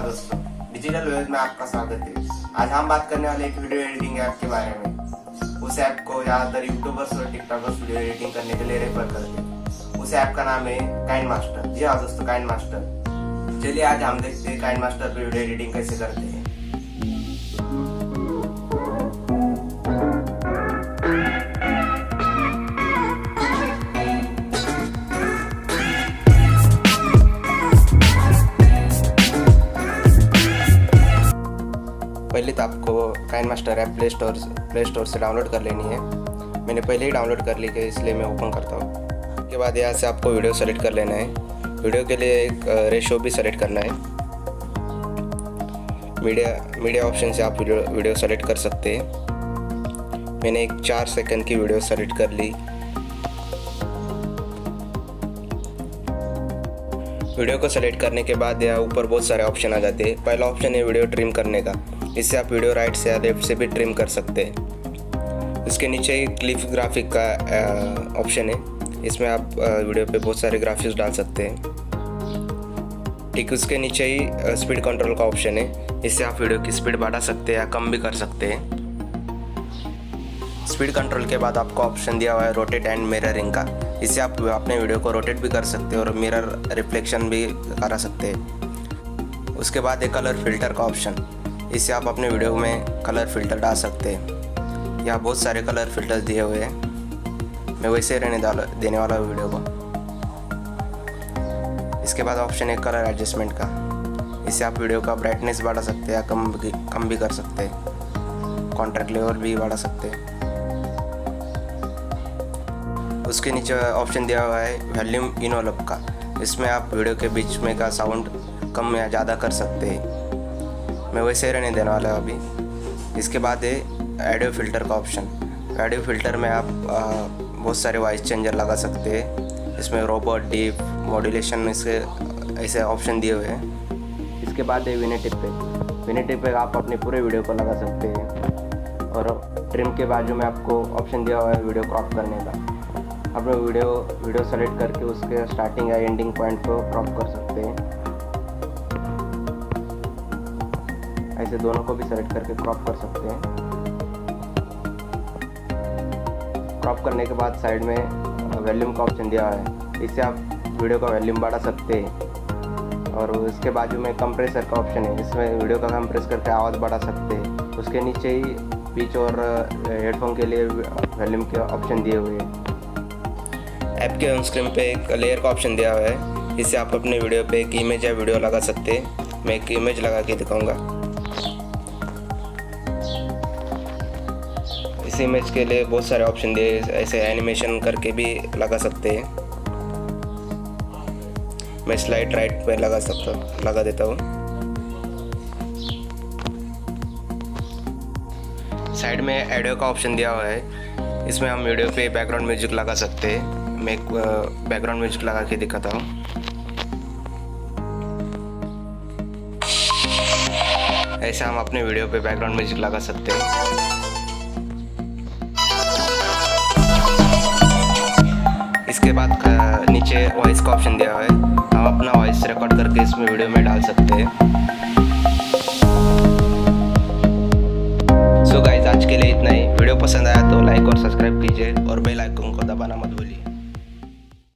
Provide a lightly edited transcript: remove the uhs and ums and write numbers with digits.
नमस्कार दोस्तों, digital web में आपका स्वागत है। आज हम बात करने वाले एक वीडियो एडिटिंग ऐप के बारे में। उस ऐप को ज़्यादातर यूट्यूबर्स और टिकटॉकर्स वीडियो एडिटिंग करने के लिए रेफर करते हैं। उस ऐप का नाम है काइनमास्टर। जी हाँ दोस्तों, काइनमास्टर। चलिए आज हम देखते हैं काइनमास्टर पर वीडियो एडिटिंग कैसे करते हैं। पहले तो आपको काइनमास्टर ऐप प्ले स्टोर से डाउनलोड कर लेनी है। मैंने पहले ही डाउनलोड कर ली है, इसलिए मैं ओपन करता हूँ। उसके बाद यहाँ से आपको वीडियो सेलेक्ट कर लेना है। वीडियो के लिए एक रेशो भी सेलेक्ट करना है। मीडिया ऑप्शन से आप वीडियो सेलेक्ट कर सकते हैं। मैंने एक 4 सेकंड की वीडियो सेलेक्ट कर ली। वीडियो को सेलेक्ट करने के बाद यहाँ ऊपर बहुत सारे ऑप्शन आ जाते हैं। पहला ऑप्शन है वीडियो ट्रिम करने का। इससे आप वीडियो राइट से या लेफ्ट से भी ट्रिम कर सकते हैं। इसके नीचे एक क्लिप ग्राफिक का ऑप्शन है। इसमें आप वीडियो पे बहुत सारे ग्राफिक्स डाल सकते हैं। ठीक उसके नीचे ही स्पीड कंट्रोल का ऑप्शन है। इससे आप वीडियो की स्पीड बढ़ा सकते हैं या कम भी कर सकते हैं। स्पीड कंट्रोल के बाद आपको ऑप्शन दिया हुआ है रोटेट एंड मिररिंग का। इससे आप अपने वीडियो को रोटेट भी कर सकते हैं और मिरर रिफ्लेक्शन भी करा सकते हैं। उसके बाद एक कलर फिल्टर का ऑप्शन। इससे आप अपने वीडियो में कलर फिल्टर डाल सकते हैं। यहाँ बहुत सारे कलर फिल्टर्स दिए हुए हैं। मैं वैसे रहने देने वाला हूँ वीडियो को। इसके बाद ऑप्शन है कलर एडजस्टमेंट का। इससे आप वीडियो का ब्राइटनेस बढ़ा सकते हैं या कम भी कर सकते हैं। कॉन्ट्रास्ट लेवल भी बढ़ा सकते हैं। उसके नीचे ऑप्शन दिया हुआ है वॉल्यूम इनवॉल्व का। इसमें आप वीडियो के बीच में का साउंड कम या ज़्यादा कर सकते हैं। मैं वैसे रहने देने वाला हूँ अभी। इसके बाद है ऑडियो फिल्टर का ऑप्शन। ऑडियो फिल्टर में आप बहुत सारे वॉइस चेंजर लगा सकते हैं। इसमें रोबोट, डीप, मॉड्यूलेशन इसके ऐसे ऑप्शन दिए हुए हैं। इसके बाद है विनेटिव पे। विनेटिव पे आप अपने पूरे वीडियो को लगा सकते हैं। और ट्रिम के बाजू में आपको ऑप्शन दिया हुआ है वीडियो क्रॉप करने का। अपने वीडियो सेलेक्ट करके उसके स्टार्टिंग या एंडिंग पॉइंट को क्रॉप कर सकते हैं। ऐसे दोनों को भी सेलेक्ट करके क्रॉप कर सकते हैं। क्रॉप करने के बाद साइड में वॉल्यूम का ऑप्शन दिया है। इससे आप वीडियो का वॉल्यूम बढ़ा सकते हैं। और इसके बाजू में कंप्रेसर का ऑप्शन है। इसमें वीडियो का कंप्रेस करके आवाज़ बढ़ा सकते हैं। उसके नीचे ही पिच और हेडफोन के लिए वॉल्यूम के ऑप्शन दिए हुए हैं। ऐप के ऑन स्क्रीन पे एक लेयर का ऑप्शन दिया हुआ है। इससे आप अपने वीडियो पे एक इमेज या वीडियो लगा सकते हैं। मैं एक इमेज लगा के दिखाऊंगा। इस इमेज के लिए बहुत सारे ऑप्शन दिए, ऐसे एनिमेशन करके भी लगा सकते हैं। मैं स्लाइड राइट पे लगा देता हूँ। साइड में ऑडियो का ऑप्शन दिया हुआ है। इसमें हम वीडियो पे बैकग्राउंड म्यूजिक लगा सकते हैं। मैं एक बैकग्राउंड म्यूजिक लगा के दिखाता हूँ। ऐसा हम अपने वीडियो पे बैकग्राउंड म्यूजिक लगा सकते हैं। इसके बाद नीचे वॉइस का ऑप्शन दिया हुआ है। हम अपना वॉइस रिकॉर्ड करके इसमें वीडियो में डाल सकते हैं। सो गाइस, आज के लिए इतना ही। वीडियो पसंद आया तो लाइक और सब्सक्राइब कीजिए और बेल आइकन को दबाना मत भूलिए।